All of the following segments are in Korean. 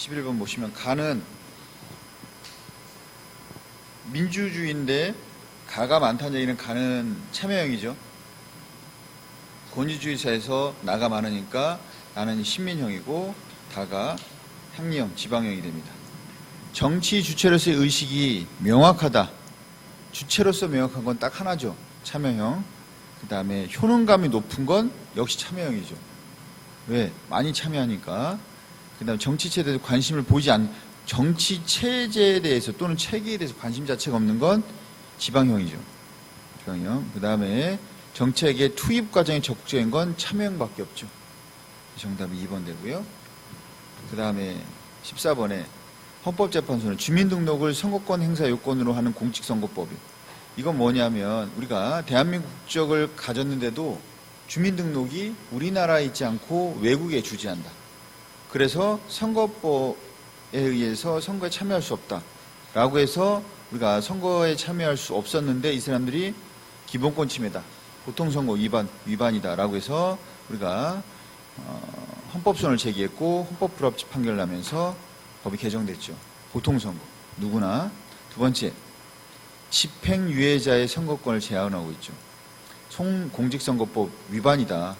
11번 보시면 가는 민주주의인데 가가 많다는 얘기는 가는 참여형이죠. 권위주의사에서 나가 많으니까 나는 신민형이고 다가 향리형, 지방형이 됩니다. 정치 주체로서의 의식이 명확하다. 주체로서 명확한 건 딱 하나죠. 참여형. 그 다음에 효능감이 높은 건 역시 참여형이죠. 왜? 많이 참여하니까. 그 다음에 정치체에 대해서 관심을 보이지 않는, 정치 체제에 대해서 또는 체계에 대해서 관심 자체가 없는 건 지방형이죠. 지방형. 그 다음에 정책의 투입 과정이 적극적인 건 참여형밖에 없죠. 정답이 2번 되고요. 그 다음에 14번에 헌법재판소는 주민등록을 선거권 행사 요건으로 하는 공직선거법이. 이건 뭐냐면 우리가 대한민국 국적을 가졌는데도 주민등록이 우리나라에 있지 않고 외국에 주재한다. 그래서 선거법에 의해서 선거에 참여할 수 없다. 라고 해서 우리가 선거에 참여할 수 없었는데 이 사람들이 기본권 침해다. 보통선거 위반이다. 라고 해서 우리가 헌법소원을 제기했고 헌법 불합치 판결을 하면서 법이 개정됐죠. 보통선거. 누구나. 두 번째, 집행유예자의 선거권을 제한하고 있죠. 공직선거법 위반이다.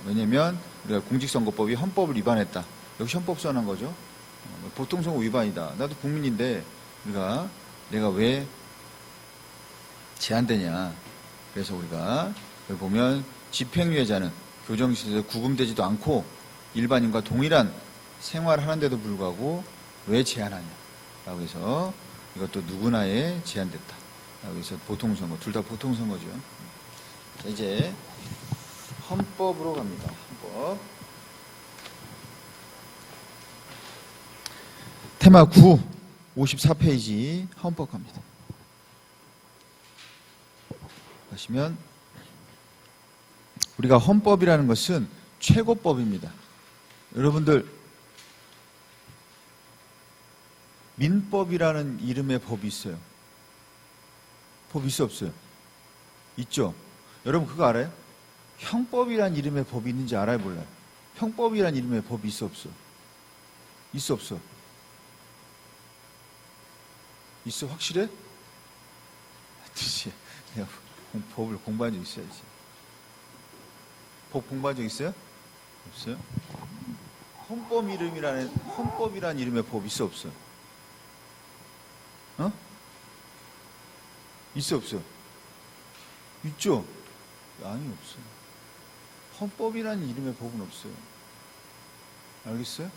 왜냐면 우리가 공직선거법이 헌법을 위반했다. 역시 헌법소원 한 거죠. 보통선거 위반이다. 나도 국민인데 내가 왜 제한되냐. 그래서 우리가 여기 보면 집행유예자는 교정시설에서 구금되지도 않고 일반인과 동일한 생활을 하는데도 불구하고 왜 제한하냐. 라고 해서 이것도 누구나에 제한됐다. 라고 해서 보통선거, 둘 다 보통선거죠. 자, 이제 헌법으로 갑니다. 헌법. 테마 9, 54페이지 헌법 갑니다. 보시면 우리가 헌법이라는 것은 최고법입니다. 여러분들 민법이라는 이름의 법이 있어요. 법 있어 없어요? 있죠? 여러분 그거 알아요? 형법이라는 이름의 법이 있는지 알아요 몰라요? 형법이라는 이름의 법이 있어 없어? 있어 없어? 있어 확실해? 뜻이 법을 공부한 적 있어야지. 법 공부한 적 있어요? 없어요? 헌법이라는 이름의 법 있어 없어? 어? 있어 없어? 있죠? 아니 없어. 헌법이라는 이름의 법은 없어요. 알겠어요?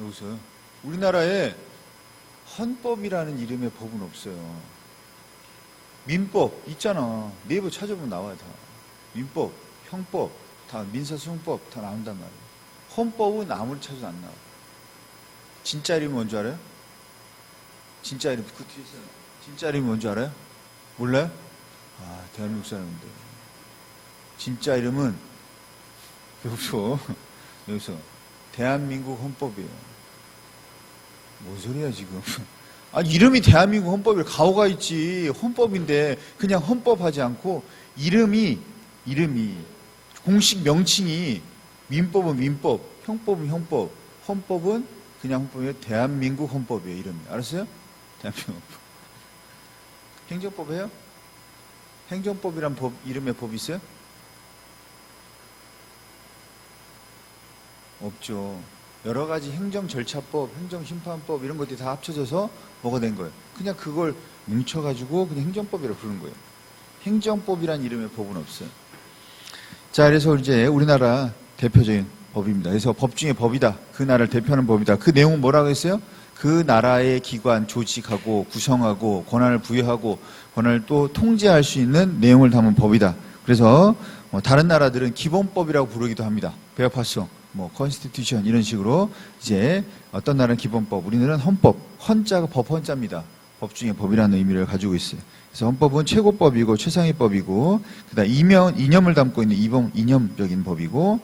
여기서 우리나라에 헌법이라는 이름의 법은 없어요. 민법 있잖아. 네이버 찾아보면 나와요 다. 민법, 형법, 다 민사소송법 다 나온단 말이에요. 헌법은 아무리 찾아도 안 나와요. 진짜 이름이 뭔지 알아요? 진짜 이름 그 뒤에 있어요. 진짜 이름이 뭔지 알아요? 몰라요? 아 대한민국 사람인데. 진짜 이름은 여기서 대한민국 헌법이에요. 뭔 소리야 지금? 아 이름이 대한민국 헌법이래. 가오가 있지. 헌법인데 그냥 헌법하지 않고 이름이 공식 명칭이 민법은 민법, 형법은 형법, 헌법은 그냥 헌법이에요. 대한민국 헌법이에요. 이름이. 알았어요? 대한민국 헌법. 행정법 해요? 행정법이란 법 이름의 법이 있어요? 없죠. 여러 가지 행정절차법, 행정심판법 이런 것들이 다 합쳐져서 뭐가 된 거예요. 그냥 그걸 뭉쳐가지고 그냥 행정법이라고 부르는 거예요. 행정법이란 이름의 법은 없어요. 자, 그래서 이제 우리나라 대표적인 법입니다. 그래서 법 중에 법이다. 그 나라를 대표하는 법이다. 그 내용은 뭐라고 했어요? 그 나라의 기관 조직하고 구성하고 권한을 부여하고 권한을 또 통제할 수 있는 내용을 담은 법이다. 그래서 다른 나라들은 기본법이라고 부르기도 합니다. 배합화성. 컨스티튜션 이런 식으로 이제 어떤 나라는 기본법, 우리는 헌법, 헌자가 법 헌자입니다. 법 중에 법이라는 의미를 가지고 있어요. 그래서 헌법은 최고법이고 최상위 법이고 그다음 이념을 담고 있는 이념적인 법이고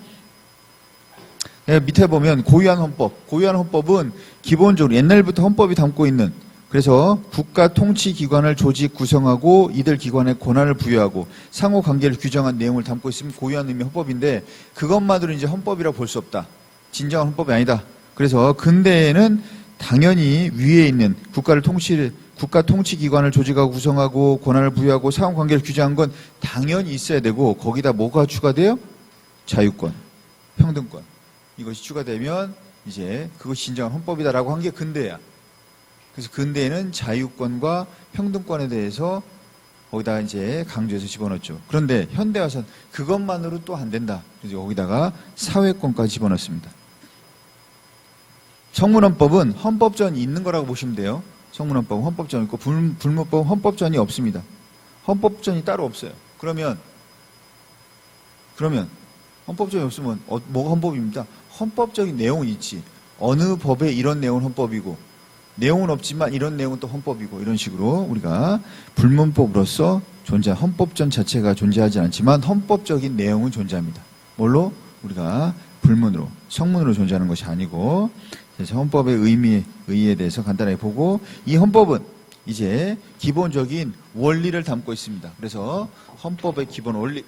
밑에 보면 고유한 헌법은 기본적으로 옛날부터 헌법이 담고 있는 그래서 국가 통치기관을 조직 구성하고 이들 기관에 권한을 부여하고 상호관계를 규정한 내용을 담고 있으면 고유한 의미 헌법인데 그것만으로 이제 헌법이라고 볼 수 없다. 진정한 헌법이 아니다. 그래서 근대에는 당연히 위에 있는 국가 통치기관을 조직하고 구성하고 권한을 부여하고 사원관계를 규정한 건 당연히 있어야 되고 거기다 뭐가 추가돼요? 자유권, 평등권. 이것이 추가되면 이제 그것이 진정한 헌법이다라고 한 게 근대야. 그래서 근대에는 자유권과 평등권에 대해서 거기다가 이제 강조해서 집어넣었죠. 그런데 현대 와서는 그것만으로 또 안 된다. 그래서 거기다가 사회권까지 집어넣습니다. 성문헌법은 헌법전이 있는 거라고 보시면 돼요. 성문헌법은 헌법전이 있고 불문법은 헌법전이 없습니다. 헌법전이 따로 없어요. 그러면 헌법전이 없으면 뭐가 헌법입니다. 헌법적인 내용은 있지. 어느 법에 이런 내용은 헌법이고 내용은 없지만 이런 내용은 또 헌법이고 이런 식으로 우리가 불문법으로서 헌법전 자체가 존재하지 않지만 헌법적인 내용은 존재합니다. 뭘로? 우리가 불문으로, 성문으로 존재하는 것이 아니고 그래서 헌법의 의의에 대해서 간단하게 보고 이 헌법은 이제 기본적인 원리를 담고 있습니다. 그래서 헌법의 기본 원리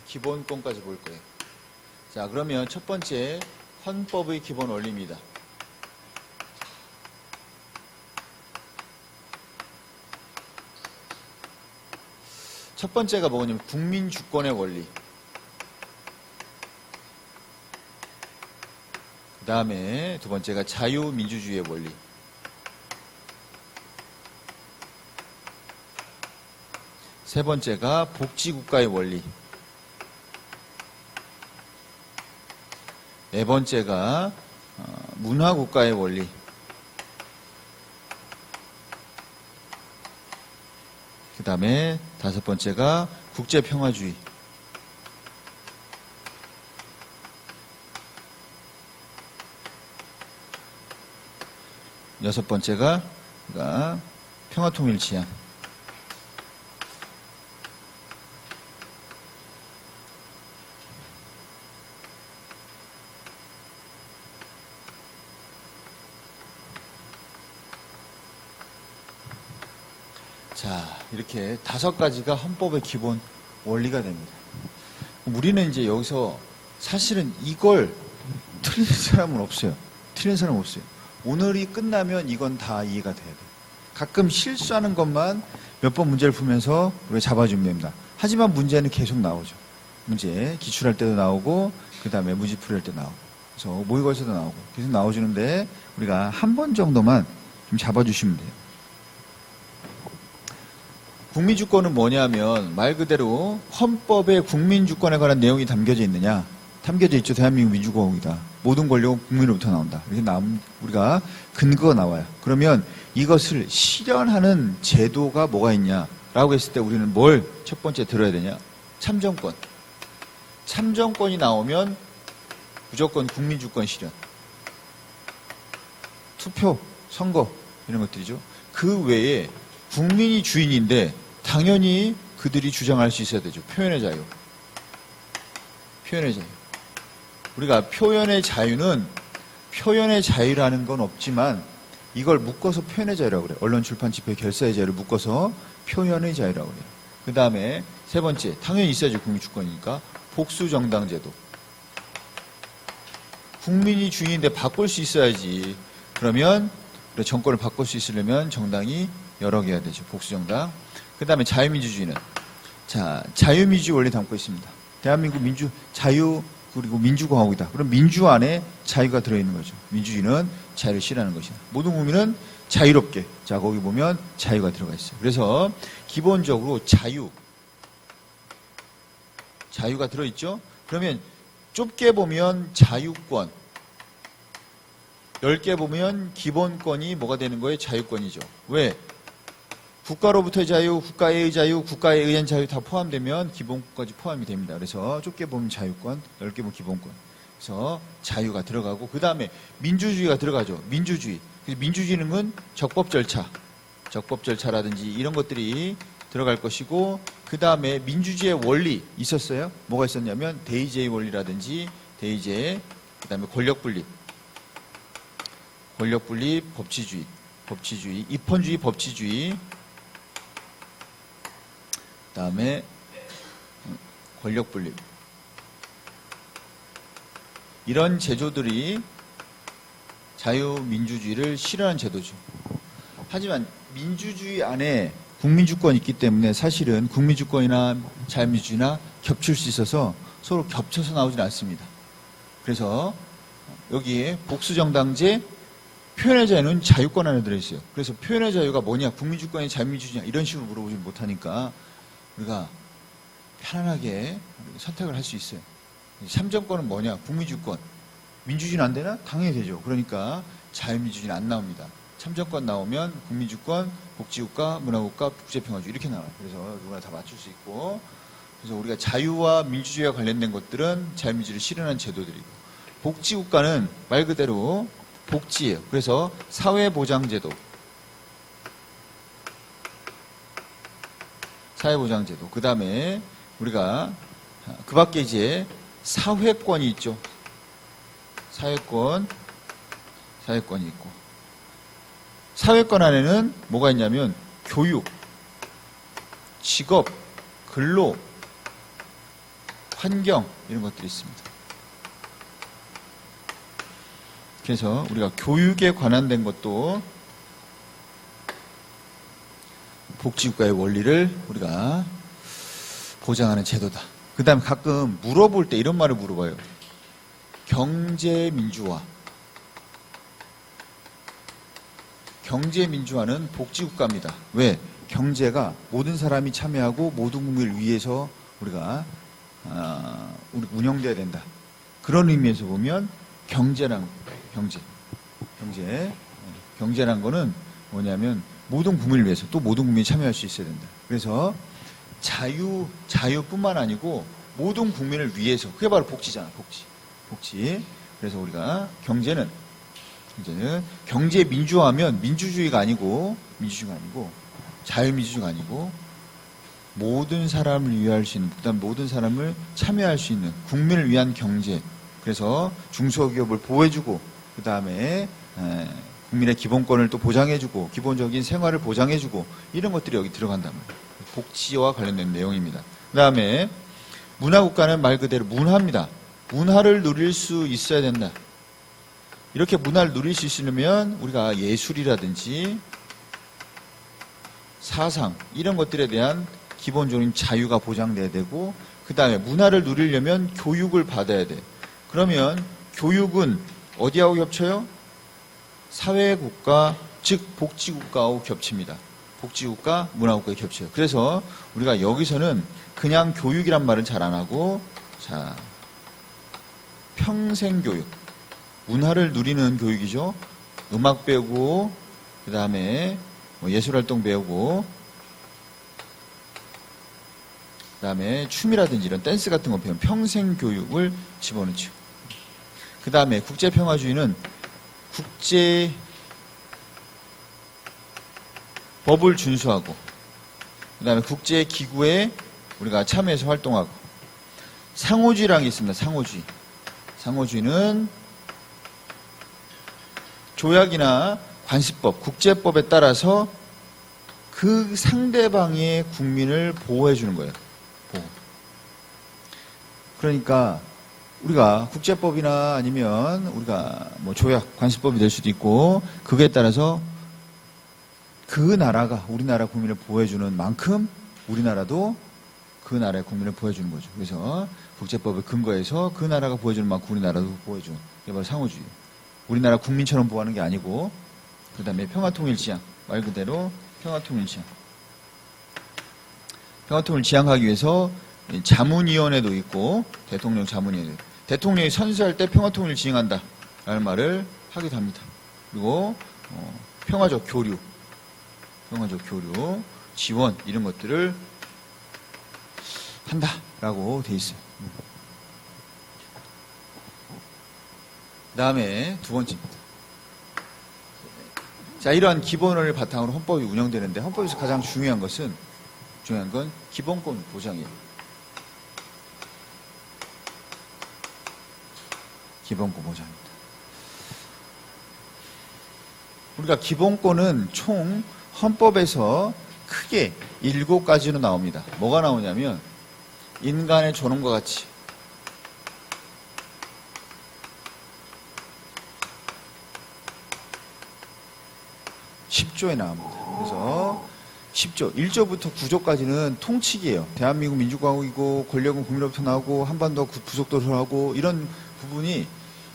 기본권까지 볼 거예요. 자, 그러면 첫 번째 헌법의 기본 원리입니다. 첫 번째가 뭐냐면 국민주권의 원리. 그 다음에 두 번째가 자유민주주의의 원리. 세 번째가 복지국가의 원리. 네 번째가 문화국가의 원리. 그 다음에 다섯 번째가 국제평화주의. 여섯 번째가 평화통일치안. 자, 이렇게 다섯 가지가 헌법의 기본 원리가 됩니다. 우리는 이제 여기서 사실은 이걸 틀린 사람은 없어요. 틀린 사람은 없어요. 오늘이 끝나면 이건 다 이해가 돼야 돼요. 가끔 실수하는 것만 몇 번 문제를 풀면서 우리가 잡아주면 됩니다. 하지만 문제는 계속 나오죠. 문제 기출할 때도 나오고 그 다음에 문제풀이할 때 나오고 그래서 모의고사도 나오고 계속 나와주는데 우리가 한 번 정도만 좀 잡아주시면 돼요. 국민주권은 뭐냐면 말 그대로 헌법에 국민주권에 관한 내용이 담겨져 있느냐. 담겨져 있죠. 대한민국 민주공화국이다. 모든 권력은 국민으로부터 나온다. 이렇게 우리가 근거가 나와요. 그러면 이것을 실현하는 제도가 뭐가 있냐라고 했을 때 우리는 뭘 첫 번째 들어야 되냐. 참정권. 참정권이 나오면 무조건 국민주권 실현. 투표, 선거 이런 것들이죠. 그 외에 국민이 주인인데 당연히 그들이 주장할 수 있어야 되죠. 표현의 자유. 표현의 자유. 우리가 표현의 자유라는 건 없지만 이걸 묶어서 표현의 자유라고 그래요. 언론, 출판, 집회, 결사의 자유를 묶어서 표현의 자유라고 그래요. 그 다음에 세 번째, 당연히 있어야죠. 국민주권이니까 복수정당제도. 국민이 주인인데 바꿀 수 있어야지. 그러면 정권을 바꿀 수 있으려면 정당이 여러 개가 되죠. 복수정당. 그 다음에 자유민주주의는 자유민주주의 원리 담고 있습니다. 대한민국 자유 그리고 민주공화국이다. 그럼 민주 안에 자유가 들어있는 거죠. 민주주의는 자유를 실현하는 것이다. 모든 국민은 자유롭게. 자, 거기 보면 자유가 들어가 있어요. 그래서 기본적으로 자유가 들어있죠. 그러면 좁게 보면 자유권, 10개 보면 기본권이 뭐가 되는 거예요? 자유권이죠. 왜? 국가로부터의 자유, 국가의 자유, 국가에 의한 자유 다 포함되면 기본권까지 포함이 됩니다. 그래서 좁게 보면 자유권, 10개 보면 기본권. 그래서 자유가 들어가고 그 다음에 민주주의가 들어가죠. 민주주의. 민주주의는 적법 절차라든지 이런 것들이 들어갈 것이고 그 다음에 민주주의의 원리 있었어요. 뭐가 있었냐면 대의제의 원리라든지 대의제, 그 다음에 권력분립. 권력분립, 법치주의, 입헌주의, 법치주의, 그다음에 권력분립. 이런 제도들이 자유민주주의를 실현한 제도죠. 하지만 민주주의 안에 국민주권이 있기 때문에 사실은 국민주권이나 자유민주주의나 겹칠 수 있어서 서로 겹쳐서 나오진 않습니다. 그래서 여기에 복수정당제, 표현의 자유는 자유권 안에 들어있어요. 그래서 표현의 자유가 뭐냐, 국민주권이 자유민주주의냐 이런 식으로 물어보지 못하니까 우리가 편안하게 선택을 할 수 있어요. 참정권은 뭐냐, 국민주권. 민주주의는 안 되나? 당연히 되죠. 그러니까 자유민주주의는 안 나옵니다. 참정권 나오면 국민주권, 복지국가, 문화국가, 국제평화주의 이렇게 나와요. 그래서 누구나 다 맞출 수 있고, 그래서 우리가 자유와 민주주의와 관련된 것들은 자유민주주의를 실현한 제도들이고, 복지국가는 말 그대로 복지예요. 그래서 사회보장제도, 그 다음에 우리가 그 밖에 이제 사회권이 있죠. 사회권이 있고, 사회권 안에는 뭐가 있냐면 교육, 직업, 근로, 환경 이런 것들이 있습니다. 그래서 우리가 교육에 관한된 것도 복지국가의 원리를 우리가 보장하는 제도다. 그 다음에 가끔 물어볼 때 이런 말을 물어봐요. 경제민주화. 경제민주화는 복지국가입니다. 왜? 경제가 모든 사람이 참여하고 모든 국민을 위해서 우리가 우리 운영돼야 된다. 그런 의미에서 보면 경제란 거는 뭐냐면 모든 국민을 위해서 또 모든 국민이 참여할 수 있어야 된다. 그래서 자유뿐만 아니고 모든 국민을 위해서, 그게 바로 복지잖아. 복지. 그래서 우리가 경제는 경제 민주화하면 민주주의가 아니고 자유민주주의가 아니고 모든 사람을 위할 수 있는, 그다음 모든 사람을 참여할 수 있는 국민을 위한 경제. 그래서 중소기업을 보호해주고, 그 다음에 국민의 기본권을 또 보장해주고, 기본적인 생활을 보장해주고, 이런 것들이 여기 들어간단 말이에요. 복지와 관련된 내용입니다. 그 다음에 문화국가는 말 그대로 문화입니다. 문화를 누릴 수 있어야 된다. 이렇게 문화를 누릴 수 있으려면 우리가 예술이라든지 사상 이런 것들에 대한 기본적인 자유가 보장돼야 되고, 그 다음에 문화를 누리려면 교육을 받아야 돼. 그러면 교육은 어디하고 겹쳐요? 사회국가, 즉 복지국가하고 겹칩니다. 복지국가, 문화국가에 겹쳐요. 그래서 우리가 여기서는 그냥 교육이란 말은 잘 안 하고, 자, 평생교육, 문화를 누리는 교육이죠. 음악 배우고, 그 다음에 예술활동 배우고, 그 다음에 춤이라든지 이런 댄스 같은 거 배우면 평생교육을 집어넣죠. 그 다음에 국제평화주의는 국제 법을 준수하고, 그 다음에 국제기구에 우리가 참여해서 활동하고, 상호주의라는 게 있습니다. 상호주의는 조약이나 관습법, 국제법에 따라서 그 상대방의 국민을 보호해 주는 거예요. 보호. 그러니까 우리가 국제법이나 아니면 우리가 뭐 조약, 관습법이 될 수도 있고, 그거에 따라서 그 나라가 우리나라 국민을 보호해주는 만큼 우리나라도 그 나라의 국민을 보호해주는 거죠. 그래서 국제법을 근거해서 그 나라가 보호해주는 만큼 우리나라도 보호해주는, 이게 바로 상호주의. 우리나라 국민처럼 보호하는 게 아니고, 그 다음에 평화통일지향, 말 그대로 평화통일지향. 평화통일 지향하기 위해서 자문위원회도 있고, 대통령 자문위원회. 대통령이 선서할 때 평화통일 지향한다 라는 말을 하기도 합니다. 그리고 평화적 교류, 지원 이런 것들을 한다라고 돼 있어요. 그 다음에 두 번째입니다. 자, 이러한 기본을 바탕으로 헌법이 운영되는데, 헌법에서 가장 중요한 건 기본권 보장이에요. 기본권 보장입니다. 우리가 기본권은 총 헌법에서 크게 7가지로 나옵니다. 뭐가 나오냐면 인간의 존엄과 가치, 10조에 나옵니다. 그래서 10조, 1조부터 9조까지는 통치기예요. 대한민국 민주공화국이고 권력은 국민으로부터 나오고 한반도 부속도를 하고 이런 부분이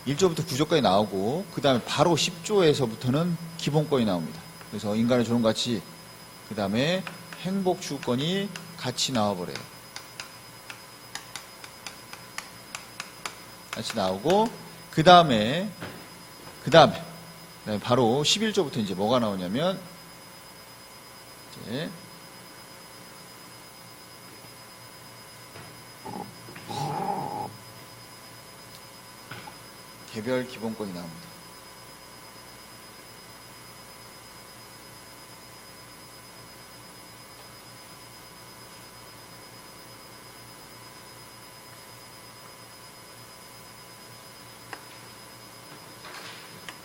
1조부터 9조까지 나오고 그 다음에 바로 10조에서부터는 기본권이 나옵니다. 그래서 인간의 존엄 가치, 그 다음에 행복 추구권이 같이 나와버려요. 같이 나오고 그 다음에 바로 11조부터 이제 뭐가 나오냐면 이제 개별 기본권이 나옵니다.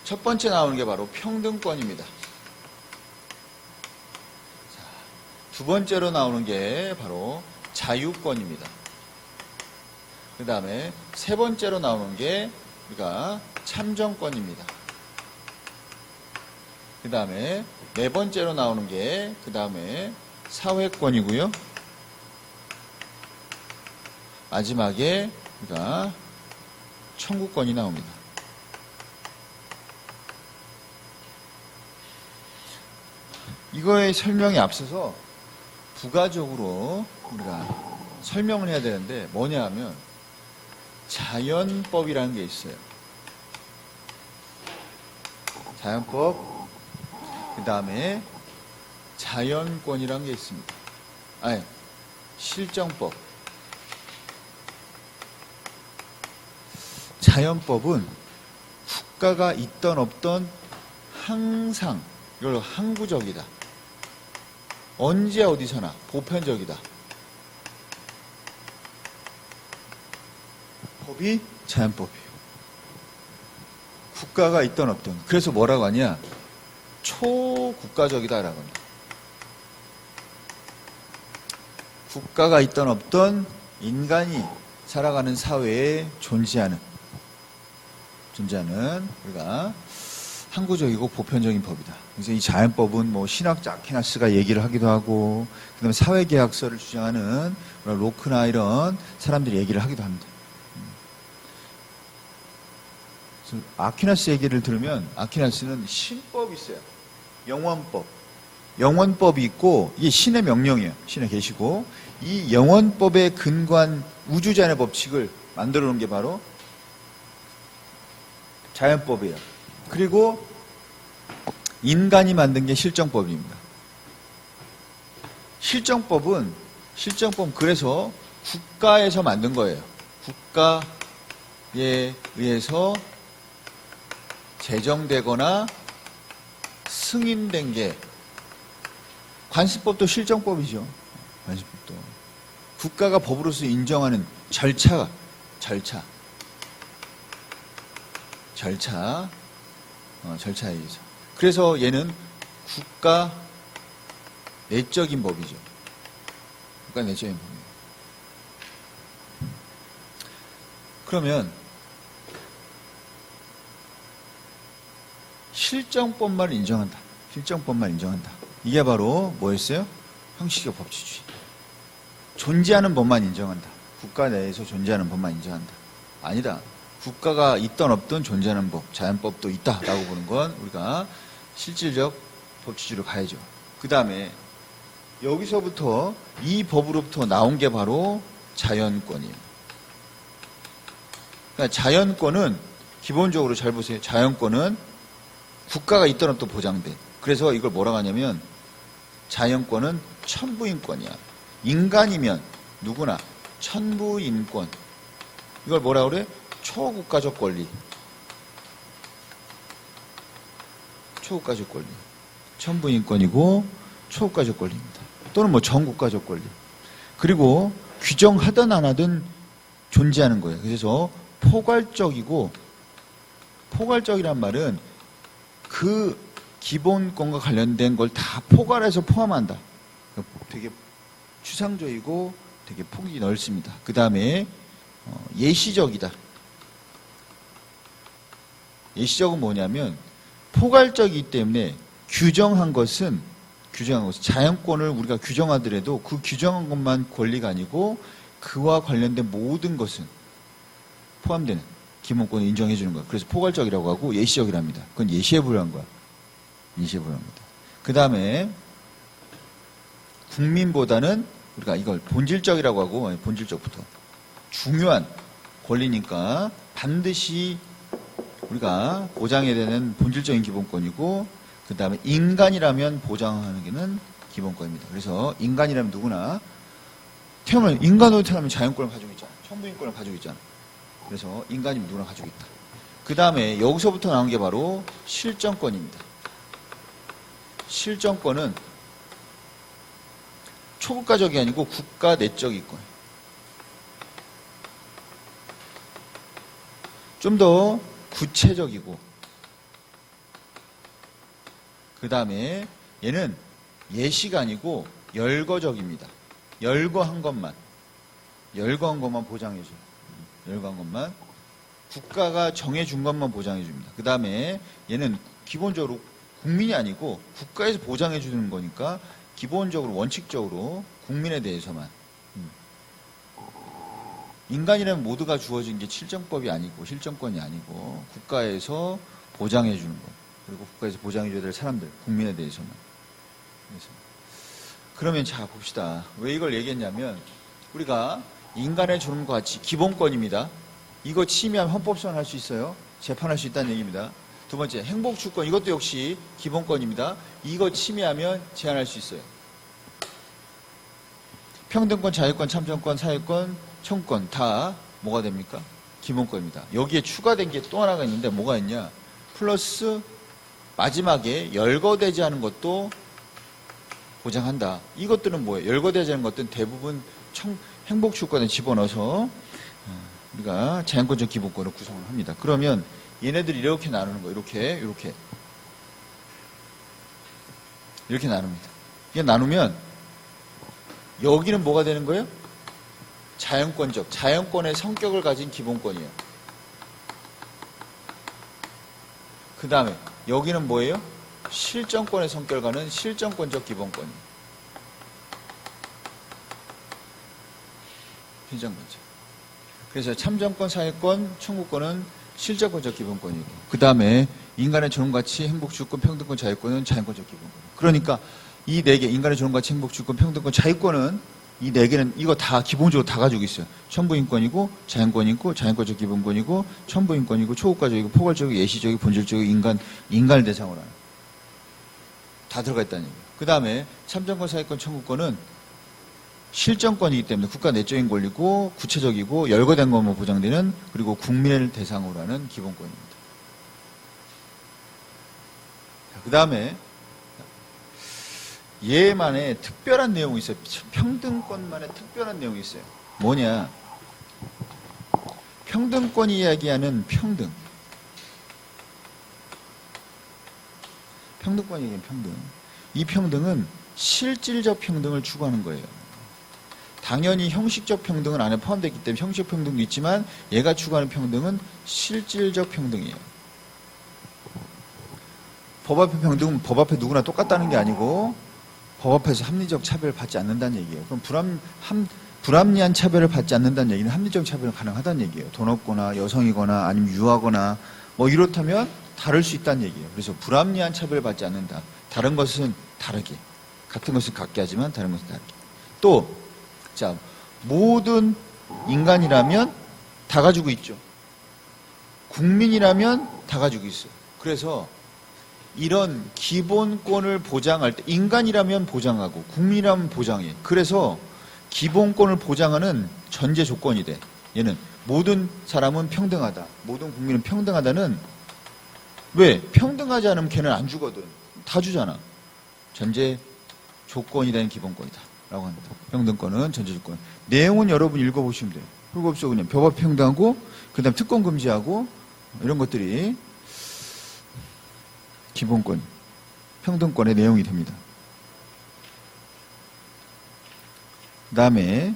첫 번째 나오는 게 바로 평등권입니다. 두 번째로 나오는 게 바로 자유권입니다. 그 다음에 세 번째로 나오는 게 우리가 참정권입니다. 그 다음에 네 번째로 나오는 게 그 다음에 사회권이고요. 마지막에 우리가 청구권이 나옵니다. 이거의 설명에 앞서서 부가적으로 우리가 설명을 해야 되는데 뭐냐 하면 자연법이라는 게 있어요. 자연법, 그 다음에 자연권이라는 게 있습니다. 아니, 실정법. 자연법은 국가가 있던 없던 항상 이걸로 항구적이다. 언제 어디서나 보편적이다. 법이 자연법이에요. 국가가 있던 없던. 그래서 뭐라고 하냐? 초국가적이다라고 합니다. 국가가 있던 없던 인간이 살아가는 사회에 존재하는 우리가 항구적이고 보편적인 법이다. 그래서 이 자연법은 뭐 신학자 아퀴나스가 얘기를 하기도 하고, 그 다음에 사회계약서를 주장하는 로크나 이런 사람들이 얘기를 하기도 합니다. 그래서 아퀴나스 얘기를 들으면 아퀴나스는 신법이 있어요. 영원법. 영원법이 있고, 이게 신의 명령이에요. 신에 계시고, 이 영원법에 근거한 우주자연의 법칙을 만들어 놓은 게 바로 자연법이에요. 그리고 인간이 만든 게 실정법입니다. 실정법은 그래서 국가에서 만든 거예요. 국가에 의해서 제정되거나 승인된 게, 관습법도 실정법이죠. 관습법도. 국가가 법으로서 인정하는 절차에 의해서. 그래서 얘는 국가 내적인 법이죠. 국가 내적인 법이에요. 그러면 실정법만 인정한다. 이게 바로 뭐였어요? 형식적 법치주의. 존재하는 법만 인정한다. 국가 내에서 존재하는 법만 인정한다. 아니다. 국가가 있던 없던 존재하는 법, 자연법도 있다라고 보는 건 우리가 실질적 법치주의로 가야죠. 그 다음에 여기서부터 이 법으로부터 나온 게 바로 자연권이에요. 그러니까 자연권은 기본적으로 잘 보세요. 자연권은 국가가 있던 없던 보장돼. 그래서 이걸 뭐라고 하냐면 자연권은 천부인권이야. 인간이면 누구나 천부인권. 이걸 뭐라고 그래? 초국가적 권리. 초국가적 권리. 천부인권이고 초국가적 권리입니다. 또는 뭐 전국가적 권리. 그리고 규정하든 안 하든 존재하는 거예요. 그래서 포괄적이란 말은 그 기본권과 관련된 걸 다 포괄해서 포함한다. 되게 추상적이고 되게 폭이 넓습니다. 그 다음에 예시적이다. 예시적은 뭐냐면 포괄적이기 때문에 규정한 것은 자연권을 우리가 규정하더라도 그 규정한 것만 권리가 아니고 그와 관련된 모든 것은 포함되는 기본권을 인정해 주는 거야. 그래서 포괄적이라고 하고 예시적이랍니다. 그건 예시에 불과한 거야. 예시에 불과한 거다. 그 다음에 국민보다는 우리가 이걸 본질적이라고 하고, 본질적부터 중요한 권리니까 반드시 우리가 보장해야 되는 본질적인 기본권이고, 그 다음에 인간이라면 보장하는 게는 기본권입니다. 그래서 인간이라면 누구나 인간으로 태어나면 자연권을 가지고 있잖아. 천부인권을 가지고 있잖아. 그래서 인간이면 누구나 가지고 있다. 그 다음에 여기서부터 나온 게 바로 실정권입니다. 실정권은 초국가적이 아니고 국가 내적 이권. 좀 더 구체적이고, 그 다음에 얘는 예시가 아니고 열거적입니다. 열거한 것만 보장해줘요. 열거한 것만. 국가가 정해준 것만 보장해줍니다. 그 다음에 얘는 기본적으로 국민이 아니고 국가에서 보장해주는 거니까 기본적으로 원칙적으로 국민에 대해서만. 인간이라면 모두가 주어진 게 실정법이 아니고 실정권이 아니고 국가에서 보장해주는 것. 그리고 국가에서 보장해줘야 될 사람들, 국민에 대해서만. 그러면 자 봅시다. 왜 이걸 얘기했냐면 우리가 인간의 존엄과 가치 기본권입니다. 이거 침해하면 헌법소원 할 수 있어요. 재판할 수 있다는 얘기입니다. 두 번째 행복주권, 이것도 역시 기본권입니다. 이거 침해하면 제한할 수 있어요. 평등권, 자유권, 참정권, 사회권, 청구권 다 뭐가 됩니까? 기본권입니다. 여기에 추가된 게 또 하나가 있는데 뭐가 있냐? 플러스 마지막에 열거되지 않은 것도 보장한다. 이것들은 뭐예요? 열거되지 않은 것들은 대부분 행복주권에 집어넣어서 우리가 자연권적 기본권을 구성을 합니다. 그러면 얘네들이 이렇게 나누는 거예요. 이렇게 나눕니다. 이게 나누면 여기는 뭐가 되는 거예요? 자연권의 성격을 가진 기본권이에요. 그 다음에 여기는 뭐예요? 실정권의 성격을 가는 실정권적 기본권이에요. 실정권적. 그래서 참정권, 사회권, 청구권은 실정권적 기본권이고, 그 다음에 인간의 존엄가치, 행복주권, 평등권, 자유권은 자연권적 기본권. 그러니까 이 네 개, 인간의 존엄가치, 행복주권, 평등권, 자유권은 이 네 개는 이거 다 기본적으로 다 가지고 있어요. 천부인권이고, 자연권이고, 자연권적 기본권이고, 천부인권이고, 초국가적이고, 포괄적이고, 예시적이고, 본질적이고, 인간을 대상으로 하는. 다 들어가 있다는 얘기예요. 그 다음에 참정권, 사회권, 청구권은 실정권이기 때문에 국가 내적인 권리고 구체적이고 열거된 것만 보장되는, 그리고 국민을 대상으로 하는 기본권입니다. 그 다음에 얘만의 특별한 내용이 있어요. 평등권만의 특별한 내용이 있어요. 뭐냐? 평등권이 이야기하는 평등. 평등권이 이야기하는 평등. 이 평등은 실질적 평등을 추구하는 거예요. 당연히 형식적 평등은 안에 포함되기 때문에 형식적 평등도 있지만 얘가 추구하는 평등은 실질적 평등이에요. 법 앞의 평등은 법 앞에 누구나 똑같다는 게 아니고 법 앞에서 합리적 차별을 받지 않는다는 얘기예요. 그럼 불합리한 차별을 받지 않는다는 얘기는 합리적 차별은 가능하다는 얘기예요. 돈 없거나 여성이거나 아니면 유하거나 뭐 이렇다면 다를 수 있다는 얘기예요. 그래서 불합리한 차별을 받지 않는다. 다른 것은 다르게. 같은 것은 같게 하지만 다른 것은 다르게. 또 자, 모든 인간이라면 다 가지고 있죠. 국민이라면 다 가지고 있어요. 그래서 이런 기본권을 보장할 때 인간이라면 보장하고 국민이라면 보장해. 그래서 기본권을 보장하는 전제 조건이 돼. 얘는 모든 사람은 평등하다. 모든 국민은 평등하다는, 왜? 평등하지 않으면 걔는 안 주거든. 다 주잖아. 전제 조건이 되는 기본권이다 라고 합니다. 평등권은 전제 조건. 내용은 여러분 읽어보시면 돼요. 별거 없어. 그냥 법 앞에 평등하고 그 다음 특권 금지하고 이런 것들이 기본권. 평등권의 내용이 됩니다. 그 다음에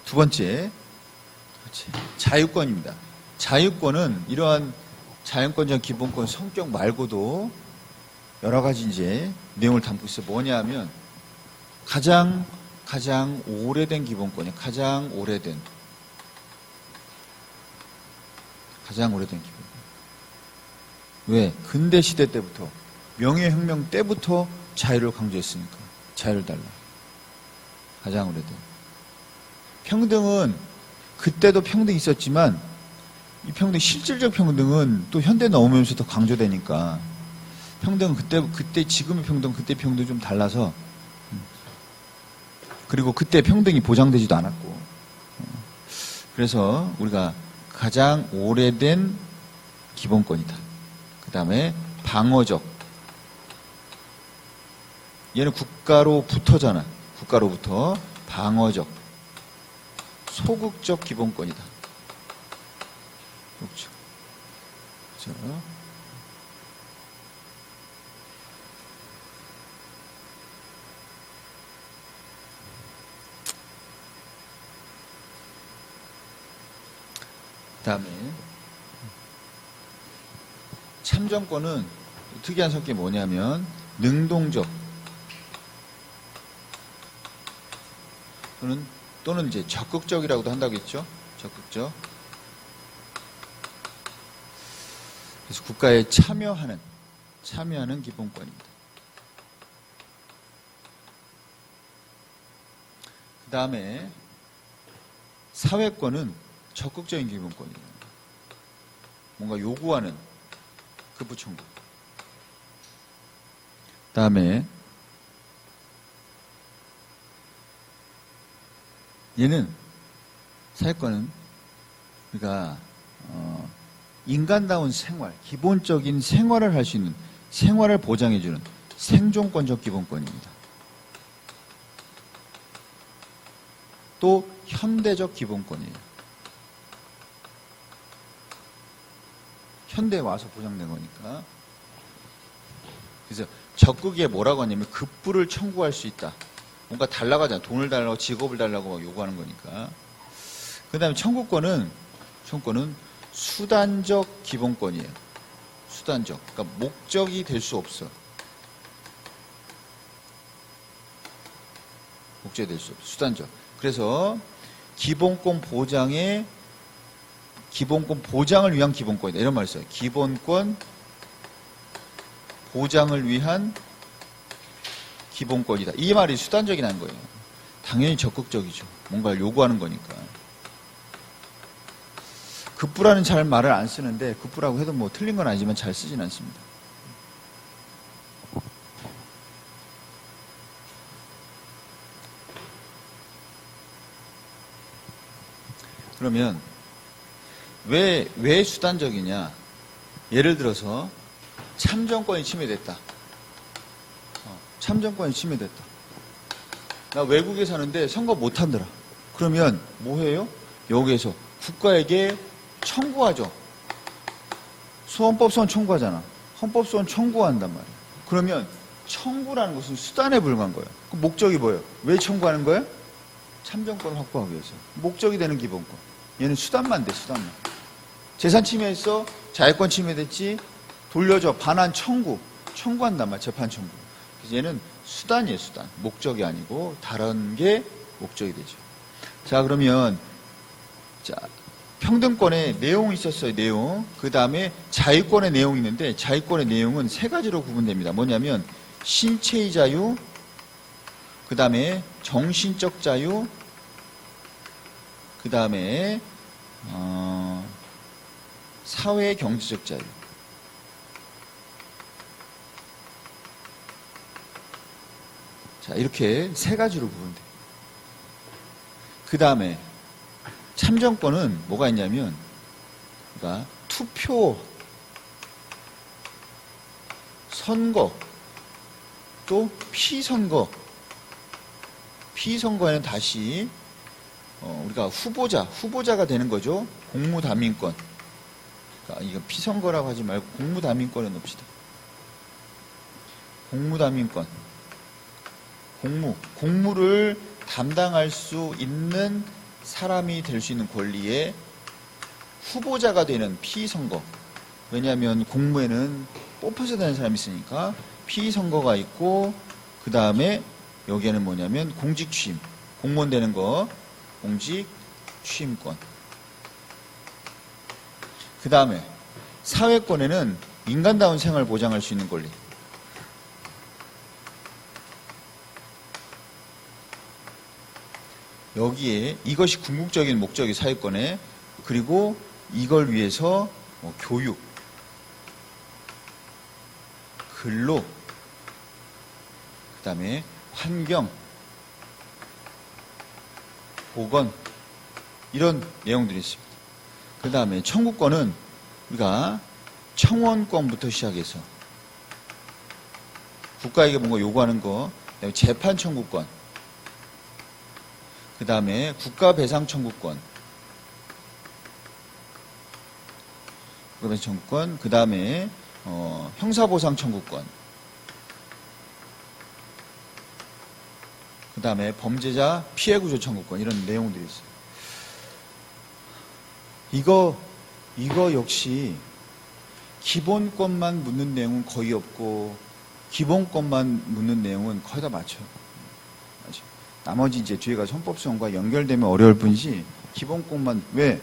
두 번째 자유권입니다. 자유권은 이러한 자연권적 기본권 성격 말고도 여러 가지 이제 내용을 담고 있어요. 뭐냐 하면 가장 오래된 기본권이에요. 가장 오래된 기본권. 왜? 근대 시대 때부터 명예혁명 때부터 자유를 강조했으니까. 자유를 달라. 가장 오래된. 평등은 그때도 평등이 있었지만 이 평등, 실질적 평등은 또 현대 넘어오면서 더 강조되니까 평등은 그때 지금의 평등, 그때 평등이 좀 달라서 그리고 그때 평등이 보장되지도 않았고 그래서 우리가 가장 오래된 기본권이다. 그 다음에 방어적. 얘는 국가로부터잖아. 국가로부터 방어적. 소극적 기본권이다. 그렇죠. 그렇죠. 다음에 참정권은 특이한 성격이 뭐냐면 능동적 또는 이제 적극적이라고도 한다고 했죠. 적극적. 그래서 국가에 참여하는 기본권입니다. 그 다음에 사회권은 적극적인 기본권이에요. 뭔가 요구하는 급부청구. 그 다음에 얘는 사회권은 우리가 인간다운 생활, 기본적인 생활을 할 수 있는 생활을 보장해주는 생존권적 기본권입니다. 또 현대적 기본권이에요. 현대에 와서 보장된 거니까. 그래서 적극에 뭐라고 하냐면 급부를 청구할 수 있다. 뭔가 달라고 하잖아. 돈을 달라고, 직업을 달라고 막 요구하는 거니까. 그 다음에 청구권은 수단적 기본권이에요. 수단적. 그러니까 목적이 될 수 없어. 목적이 될 수 없어. 수단적. 그래서 기본권 보장을 위한 기본권이다. 이런 말을 써요. 기본권 보장을 위한 기본권이다. 이 말이 수단적이라는 거예요. 당연히 적극적이죠. 뭔가를 요구하는 거니까. 급부라는 잘 말을 안 쓰는데 급부라고 해도 뭐 틀린 건 아니지만 잘 쓰진 않습니다. 그러면 왜 수단적이냐? 예를 들어서 참정권이 침해됐다. 참정권이 침해됐다. 나 외국에 사는데 선거 못한더라. 그러면 뭐 해요? 여기에서 국가에게 청구하죠. 헌법소원 청구하잖아. 헌법소원 청구한단 말이야. 그러면 청구라는 것은 수단에 불과한 거예요. 그 목적이 뭐예요? 왜 청구하는 거예요? 참정권을 확보하기 위해서. 목적이 되는 기본권. 얘는 수단만 돼, 수단만. 재산 침해했어? 자유권 침해됐지? 돌려줘. 반환 청구한단 말이야. 재판 청구. 그래서 얘는 수단이에요, 수단. 목적이 아니고 다른 게 목적이 되죠. 자, 그러면 평등권의 내용이 있었어요, 내용. 그 다음에 자유권의 내용이 있는데 자유권의 내용은 세 가지로 구분됩니다. 뭐냐면 신체의 자유, 그 다음에 정신적 자유, 그 다음에 사회 경제적 자유. 자, 이렇게 세 가지로 구분돼요. 그 다음에 참정권은 뭐가 있냐면, 그러니까 투표, 선거, 또 피선거에는 다시 우리가 후보자가 되는 거죠. 공무담임권. 그러니까 이거 피선거라고 하지 말고 공무담임권에 넣읍시다. 공무담임권. 공무를 담당할 수 있는 사람이 될 수 있는 권리에 후보자가 되는 피선거. 왜냐하면 공무에는 뽑혀서 되는 사람이 있으니까 피선거가 있고, 그 다음에 여기에는 뭐냐면 공직 취임. 공무원 되는 거, 공직 취임권. 그 다음에 사회권에는 인간다운 생활을 보장할 수 있는 권리. 여기에 이것이 궁극적인 목적이 사회권에, 그리고 이걸 위해서 교육, 근로, 그 다음에 환경, 보건, 이런 내용들이 있습니다. 그 다음에 청구권은 우리가 청원권부터 시작해서 국가에게 뭔가 요구하는 거, 그다음에 재판 청구권, 그 다음에 국가 배상 청구권, 그 다음에 형사보상 청구권, 그 다음에 범죄자 피해구조 청구권, 이런 내용들이 있어요. 이거 역시 기본권만 묻는 내용은 거의 없고, 기본권만 묻는 내용은 거의 다 맞춰요. 나머지 이제 뒤에 가서 헌법소원과 연결되면 어려울 뿐이지, 기본권만. 왜?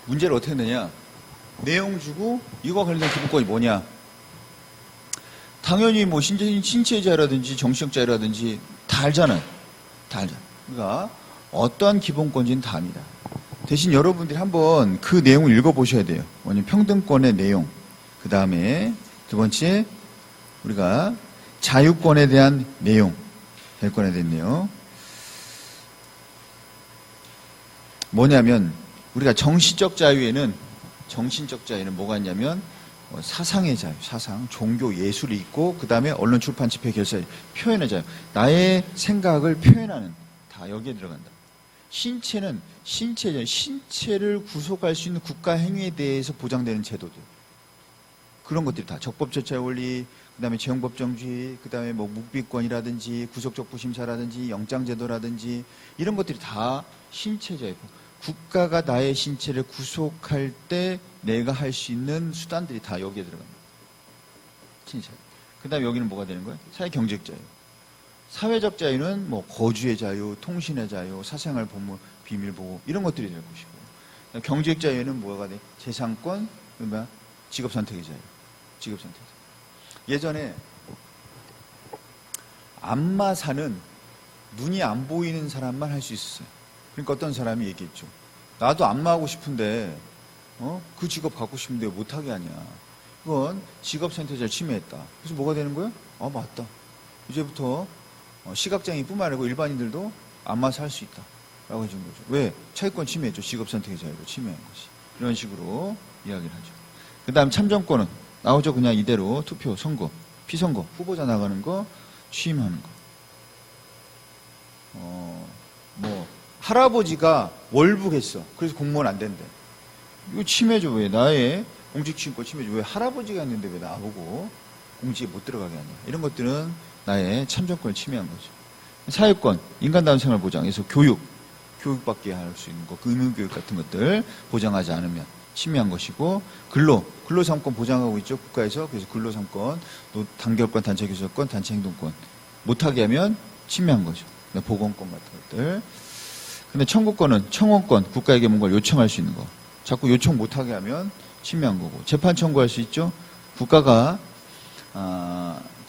문제를 어떻게 내냐? 내용 주고 이거 관련된 기본권이 뭐냐? 당연히 뭐 신체의 자유라든지 정신적 자유라든지 다 알잖아요. 다 알잖아요. 그러니까 어떠한 기본권인지는 다 압니다. 대신 여러분들이 한번 그 내용을 읽어보셔야 돼요. 뭐냐면 평등권의 내용. 그 다음에 두 번째 우리가 자유권에 대한 내용. 자유권에 대한 내용. 뭐냐면 우리가 정신적 자유에는 뭐가 있냐면 사상의 자유, 사상, 종교, 예술이 있고, 그 다음에 언론, 출판, 집회, 결사, 표현의 자유. 나의 생각을 표현하는, 다 여기에 들어간다. 신체는 신체를 구속할 수 있는 국가 행위에 대해서 보장되는 제도들. 그런 것들이 다 적법절차의 원리, 그 다음에 재형법정주의, 그 다음에 뭐 묵비권이라든지 구속적 부심사라든지 영장제도라든지 이런 것들이 다 신체 자유고, 국가가 나의 신체를 구속할 때 내가 할 수 있는 수단들이 다 여기에 들어갑니다. 신체. 그 다음에 여기는 뭐가 되는 거예요? 사회경제적 자유. 사회적 자유는 뭐 거주의 자유, 통신의 자유, 사생활 보호, 비밀 보호, 이런 것들이 될 것이고, 경제적 자유는 뭐가 돼? 재산권, 직업 선택의 자유. 직업 선택. 예전에 안마사는 눈이 안 보이는 사람만 할 수 있었어요. 그러니까 어떤 사람이 얘기했죠. 나도 안마하고 싶은데 그 직업 갖고 싶은데 못하게 하냐. 그건 직업 선택자를 침해했다. 그래서 뭐가 되는 거예요? 맞다. 이제부터 시각장애인뿐만 아니고 일반인들도 안마사 할 수 있다. 라고 해준 거죠. 왜? 차기권 침해했죠. 직업 선택의 자유를 침해한 것이. 이런 식으로 이야기를 하죠. 그 다음 참정권은 나오죠. 그냥 이대로 투표, 선거, 피선거, 후보자 나가는 거, 취임하는 거. 할아버지가 월북했어. 그래서 공무원 안 된대. 이거 침해죠. 왜? 나의 공직 취임권 침해죠. 왜? 할아버지가 했는데 왜 나보고 공직에 못 들어가게 하냐. 이런 것들은 나의 참정권을 침해한 거죠. 사회권, 인간다운 생활 보장에서 교육받게 할 수 있는 거, 의무교육 같은 것들 보장하지 않으면 침해한 것이고, 근로 3권 보장하고 있죠. 국가에서. 그래서 근로 3권, 단결권, 단체 교섭권, 단체 행동권 못하게 하면 침해한 거죠. 보건권 같은 것들. 근데 청원권, 국가에게 뭔가를 요청할 수 있는 거. 자꾸 요청 못하게 하면 침해한 거고. 재판 청구할 수 있죠. 국가가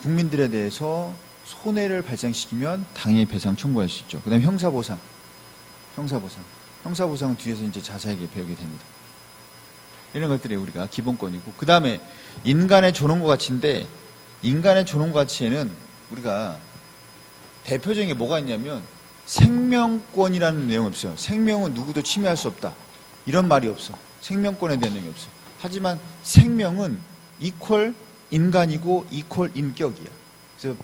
국민들에 대해서 손해를 발생시키면 당연히 배상 청구할 수 있죠. 그 다음에 형사보상. 형사보상은 뒤에서 이제 자세하게 배우게 됩니다. 이런 것들이 우리가 기본권이고, 그 다음에 인간의 존엄과 가치인데, 인간의 존엄과 가치에는 우리가 대표적인 게 뭐가 있냐면 생명권이라는 내용이 없어요. 생명은 누구도 침해할 수 없다. 이런 말이 없어. 생명권에 대한 내용이 없어. 하지만 생명은 이퀄 인간이고 이퀄 인격이야. 그래서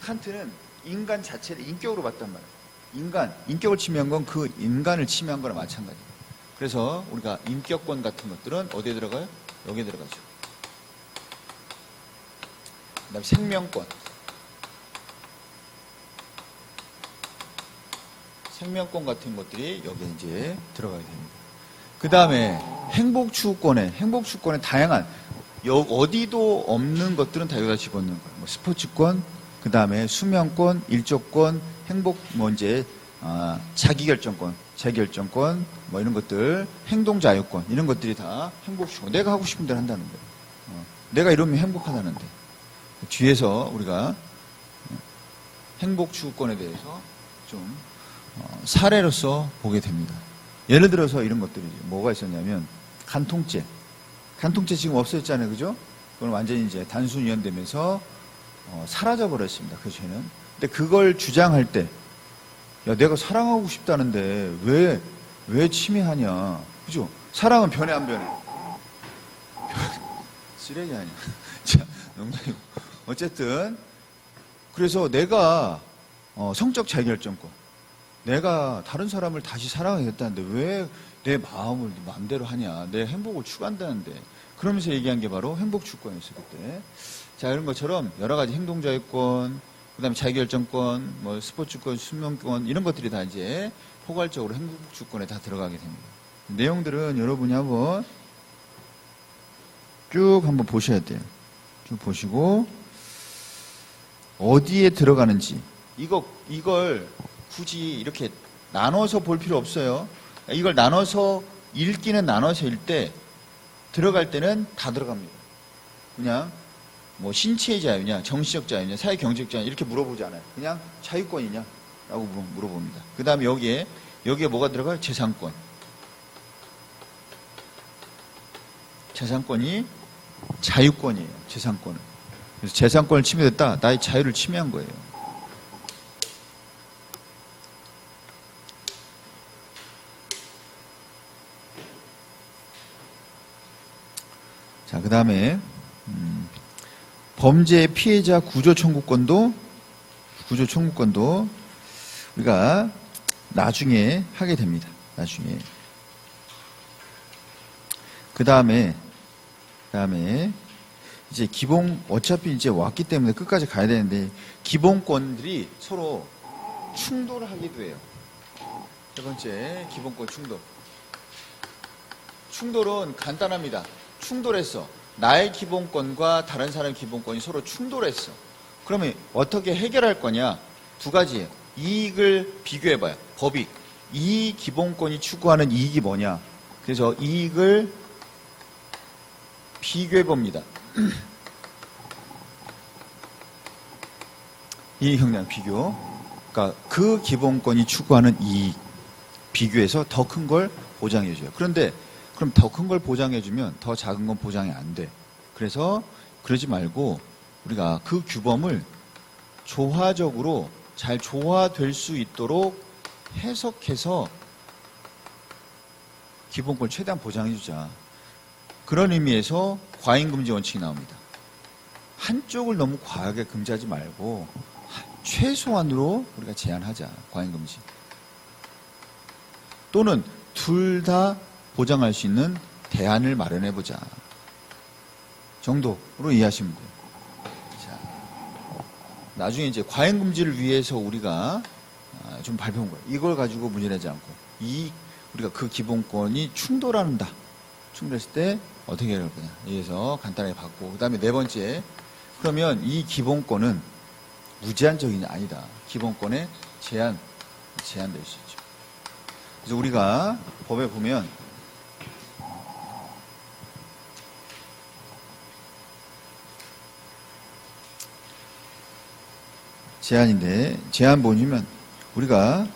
칸트는 인간 자체를 인격으로 봤단 말이야. 인격을 침해한 건 그 인간을 침해한 거나 마찬가지야. 그래서 우리가 인격권 같은 것들은 어디에 들어가요? 여기에 들어가죠. 그다음에 생명권. 생명권 같은 것들이 여기에 이제 들어가게 됩니다. 그 다음에 행복추구권에 다양한, 어디도 없는 것들은 다 여기다 집어넣는 거예요. 뭐 스포츠권, 그 다음에 수면권, 일조권, 이제, 자기결정권, 뭐 이런 것들, 행동자유권, 이런 것들이 다 행복추구권. 내가 하고 싶은 대로 한다는 거예요. 내가 이러면 행복하다는데. 뒤에서 우리가 행복추구권에 대해서 좀 사례로서 보게 됩니다. 예를 들어서 이런 것들이 뭐가 있었냐면 간통죄 지금 없어졌잖아요, 그죠? 그건 완전히 이제 단순이연되면서 사라져 버렸습니다. 그 죄는. 근데 그걸 주장할 때, 야, 내가 사랑하고 싶다는데 왜 침해하냐, 그죠? 사랑은 변해 안 변해? 쓰레기 아니야. 자, 농담이고. 어쨌든 그래서 내가 성적 자기결정권, 내가 다른 사람을 다시 사랑하겠다는데 왜 내 마음을 마음대로 하냐, 내 행복을 추구한다는데, 그러면서 얘기한 게 바로 행복주권이었어요, 그때. 자, 이런 것처럼 여러 가지 행동자유권, 그 다음에 자기결정권, 뭐 스포츠권, 수면권, 이런 것들이 다 이제 포괄적으로 행복주권에 다 들어가게 됩니다. 내용들은 여러분이 한번 쭉 한번 보셔야 돼요. 쭉 보시고 어디에 들어가는지, 이걸 굳이 이렇게 나눠서 볼 필요 없어요. 이걸 나눠서 읽기는 나눠서 읽을 때, 들어갈 때는 다 들어갑니다. 그냥 뭐 신체의 자유냐, 정치적 자유냐, 사회 경제적 자유냐 이렇게 물어보지 않아요. 그냥 자유권이냐 라고 물어봅니다. 그 다음에 여기에 뭐가 들어가요? 재산권. 재산권이 자유권이에요. 재산권은. 그래서 재산권을 침해했다, 나의 자유를 침해한 거예요. 자, 그 다음에 범죄 피해자 구조 청구권도 우리가 나중에 하게 됩니다. 나중에. 그 다음에 이제 어차피 이제 왔기 때문에 끝까지 가야 되는데, 기본권들이 서로 충돌하기도 해요. 세 번째, 기본권 충돌. 충돌은 간단합니다. 충돌했어. 나의 기본권과 다른 사람의 기본권이 서로 충돌했어. 그러면 어떻게 해결할 거냐? 두 가지예요. 이익을 비교해봐요. 법익. 이 기본권이 추구하는 이익이 뭐냐? 그래서 이익을 비교해봅니다. 이익 형량 비교. 그러니까 그 기본권이 추구하는 이익 비교해서 더 큰 걸 보장해줘요. 그런데 그럼 더 큰 걸 보장해주면 더 작은 건 보장이 안 돼. 그래서 그러지 말고 우리가 그 규범을 조화적으로 잘 조화될 수 있도록 해석해서 기본권을 최대한 보장해주자. 그런 의미에서 과잉금지 원칙이 나옵니다. 한쪽을 너무 과하게 금지하지 말고 최소한으로 우리가 제한하자. 과잉금지. 또는 둘 다 보장할 수 있는 대안을 마련해보자 정도로 이해하시면 돼요. 자, 나중에 이제 과잉금지를 위해서 우리가 좀 발표한 거예요. 이걸 가지고 문제내지 않고, 우리가 그 기본권이 충돌한다. 충돌했을 때 어떻게 해야 할 거냐. 이래서 간단하게 봤고, 그 다음에 네 번째, 그러면 이 기본권은 무제한적이냐? 아니다. 기본권에 제한될 수 있죠. 그래서 우리가 법에 보면 제한 보시면 우리가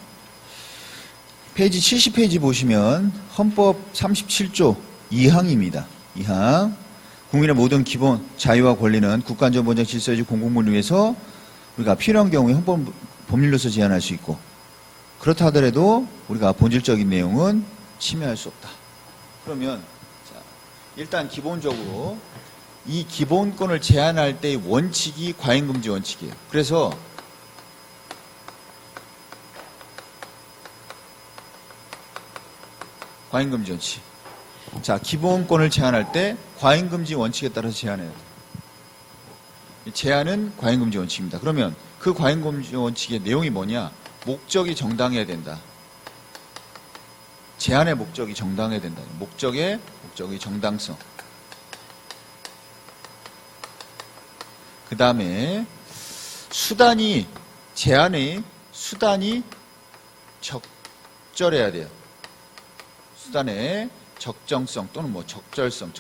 페이지 70페이지 보시면 헌법 37조 2항입니다. 2항. 국민의 모든 기본 자유와 권리는 국가안전 보장 질서유지 공공물을 위해서 우리가 필요한 경우에 헌법 법률로서 제한할 수 있고, 그렇다 하더라도 우리가 본질적인 내용은 침해할 수 없다. 그러면 자, 일단 기본적으로 이 기본권을 제한할 때의 원칙이 과잉금지 원칙이에요. 그래서 과잉금지 원칙. 자, 기본권을 제한할 때 과잉금지 원칙에 따라서 제한해야 돼요. 제한은 과잉금지 원칙입니다. 그러면 그 과잉금지 원칙의 내용이 뭐냐? 목적이 정당해야 된다. 제한의 목적이 정당해야 된다. 목적이 정당성. 그 다음에 제한의 수단이 적절해야 돼요. 수단의 적정성 또는 뭐 적절성,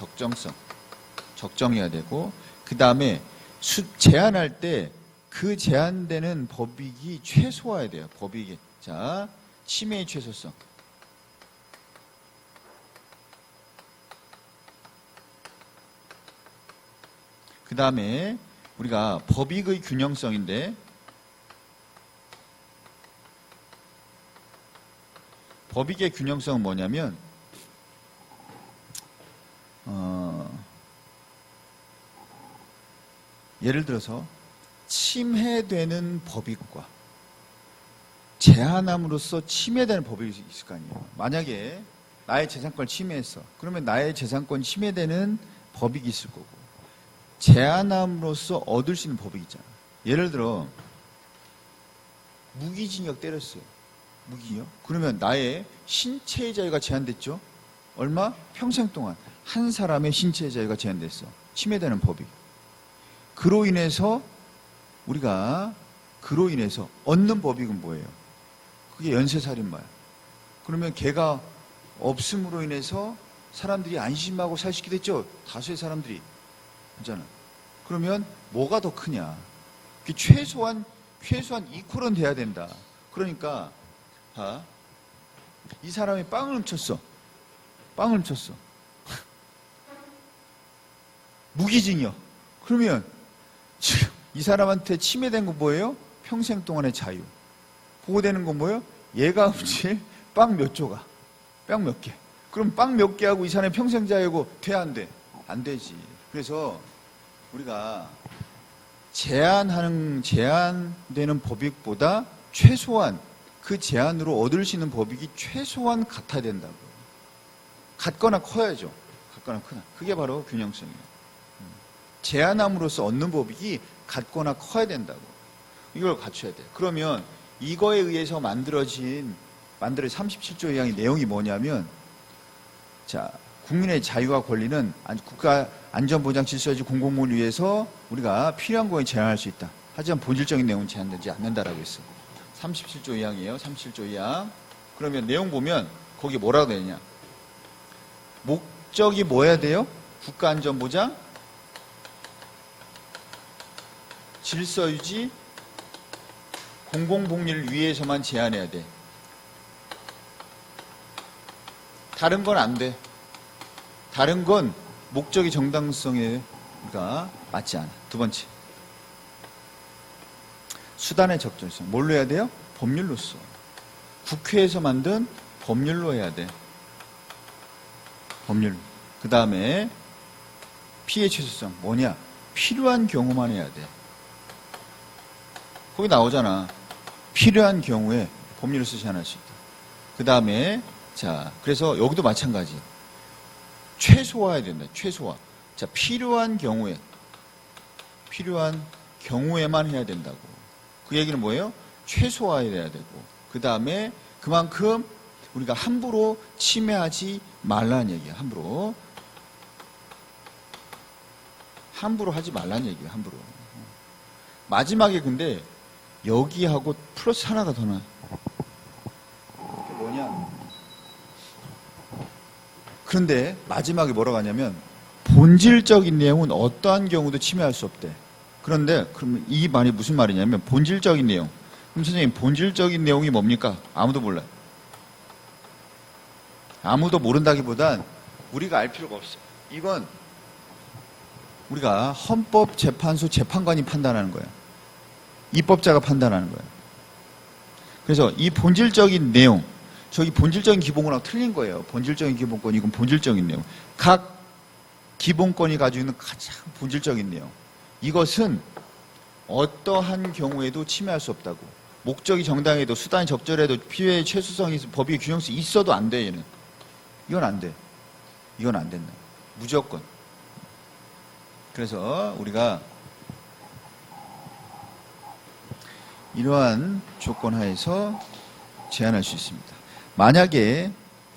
적정해야 되고, 그 다음에 제한할 때 그 제한되는 법익이 최소화해야 돼요. 법익이. 자, 침해의 최소성. 그 다음에 우리가 법익의 균형성인데, 법익의 균형성은 뭐냐면 예를 들어서 침해되는 법익과 제한함으로써 침해되는 법익이 있을 거 아니에요. 만약에 나의 재산권을 침해했어. 그러면 나의 재산권이 침해되는 법익이 있을 거고, 제한함으로써 얻을 수 있는 법익이 있잖아. 예를 들어 무기징역 때렸어요. 무기징역. 그러면 나의 신체의 자유가 제한됐죠. 얼마? 평생 동안 한 사람의 신체의 자유가 제한됐어. 침해되는 법익. 그로 인해서 얻는 법익은 뭐예요? 그게 연쇄살인마야. 그러면 걔가 없음으로 인해서 사람들이 안심하고 살 수 있게 됐죠. 다수의 사람들이. 그잖아. 그러면 뭐가 더 크냐? 그게 최소한 이퀄은 돼야 된다. 그러니까 이 사람이 빵을 훔쳤어. 무기징역. 그러면 이 사람한테 침해된 거 뭐예요? 평생 동안의 자유. 보호되는 건 뭐예요? 얘가 훔칠 빵 몇 조각, 빵 몇 개. 그럼 빵 몇 개 하고 이 사람의 평생 자유고 돼, 안 돼? 안 되지. 그래서 우리가 제한되는 법익보다 최소한 그 제한으로 얻을 수 있는 법익이 최소한 같아야 된다고. 같거나 커야죠. 같거나 크나. 그게 바로 균형성이에요. 제한함으로써 얻는 법익이 같거나 커야 된다고. 이걸 갖춰야 돼요. 그러면 이거에 의해서 만들어진 37조 2항의 내용이 뭐냐면, 자, 국민의 자유와 권리는 국가 안전보장 질서지 공공무를 위해서 우리가 필요한 거에 제한할 수 있다. 하지만 본질적인 내용은 제한되지 않는다라고 했어요. 37조 2항이에요. 37조 2항. 그러면 내용 보면 거기 뭐라고 되냐? 목적이 뭐 해야 돼요? 국가 안전보장, 질서유지, 공공복리를 위해서만 제한해야 돼. 다른 건 안 돼. 다른 건 목적이 정당성에 맞지 않아. 두 번째, 수단의 적절성. 뭘로 해야 돼요? 법률로서. 국회에서 만든 법률로 해야 돼. 법률. 그 다음에 피해 최소성. 뭐냐? 필요한 경우만 해야 돼. 거기 나오잖아. 필요한 경우에 법률로서 제한할 수 있다. 그 다음에 자, 그래서 여기도 마찬가지. 최소화해야 된다. 최소화. 자, 필요한 경우에만 해야 된다고. 그 얘기는 뭐예요? 최소화해야 되고. 그 다음에 그만큼 우리가 함부로 침해하지 말라는 얘기야. 함부로 하지 말라는 얘기야. 함부로. 마지막에 근데 여기하고 플러스 하나가 더 나와. 그게 뭐냐? 그런데 마지막에 뭐라고 하냐면 본질적인 내용은 어떠한 경우도 침해할 수 없대. 그런데 그러면 이 말이 무슨 말이냐면 본질적인 내용. 그럼 선생님 본질적인 내용이 뭡니까? 아무도 몰라요. 아무도 모른다기보단 우리가 알 필요가 없어. 이건 우리가 헌법재판소 재판관이 판단하는 거야. 입법자가 판단하는 거예요. 그래서 이 본질적인 내용, 저기 본질적인 기본권하고 틀린 거예요. 본질적인 기본권, 이건 본질적인 내용. 각 기본권이 가지고 있는 가장 본질적인 내용. 이것은 어떠한 경우에도 침해할 수 없다고. 목적이 정당해도 수단이 적절해도 피해의 최소성이 법의 균형성이 있어도 안 돼, 얘는. 이건 안 돼. 이건 안 된다. 무조건. 그래서 우리가 이러한 조건 하에서 제한할 수 있습니다. 만약에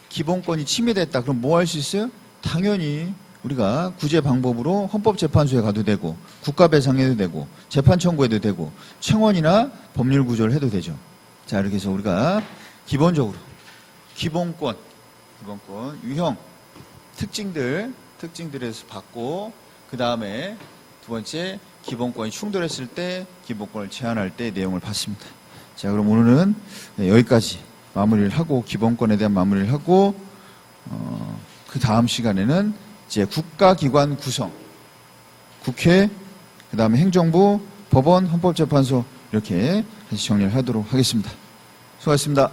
기본권이 침해됐다. 그럼 뭐 할 수 있어요? 당연히 우리가 구제 방법으로 헌법재판소에 가도 되고 국가배상해도 되고 재판 청구해도 되고 청원이나 법률 구조를 해도 되죠. 자, 이렇게 해서 우리가 기본적으로 기본권, 유형, 특징들에서 받고 그 다음에 두 번째 기본권이 충돌했을 때 기본권을 제한할 때 내용을 봤습니다. 자, 그럼 오늘은 여기까지 마무리를 하고 기본권에 대한 마무리를 하고 그 다음 시간에는 이제 국가기관 구성, 국회, 그 다음에 행정부, 법원, 헌법재판소 이렇게 다시 정리를 하도록 하겠습니다. 수고하셨습니다.